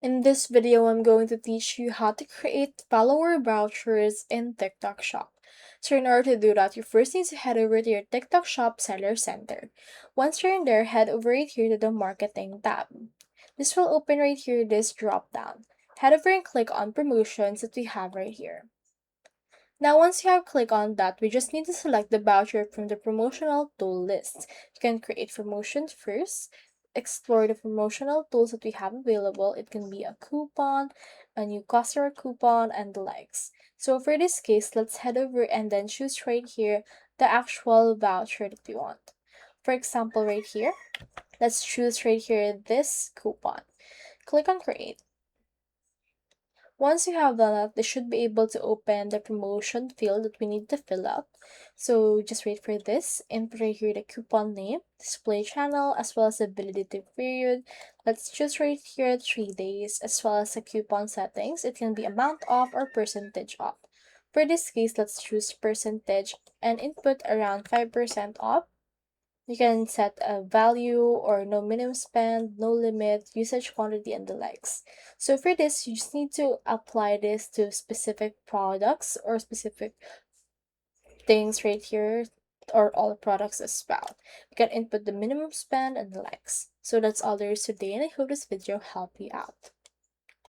In this video, I'm going to teach you how to create follower vouchers in TikTok Shop. So in order to do that, you first need to head over to your TikTok Shop Seller Center. Once you're in there, head over right here to the Marketing tab. This will open right here this drop down. Head over and click on Promotions that we have right here. Now, once you have clicked on that, we just need to select the voucher from the promotional tool list. You can create promotions first, explore the promotional tools that we have available. It can be a coupon, a new customer coupon, and the likes. So for this case, let's head over and then choose right here the actual voucher that we want. For example, right here, let's choose right here this coupon. Click on create. Once you have done that, they should be able to open the promotion field that we need to fill out. So just wait for this. Input right here the coupon name, display channel, as well as the validity period. Let's choose right here 3 days, as well as the coupon settings. It can be amount off or percentage off. For this case, let's choose percentage and input around 5% off. You can set a value or no minimum spend, no limit, usage quantity, and the likes. So for this, you just need to apply this to specific products or specific things right here, or all products as well. You can input the minimum spend and the likes. So that's all there is today, and I hope this video helped you out.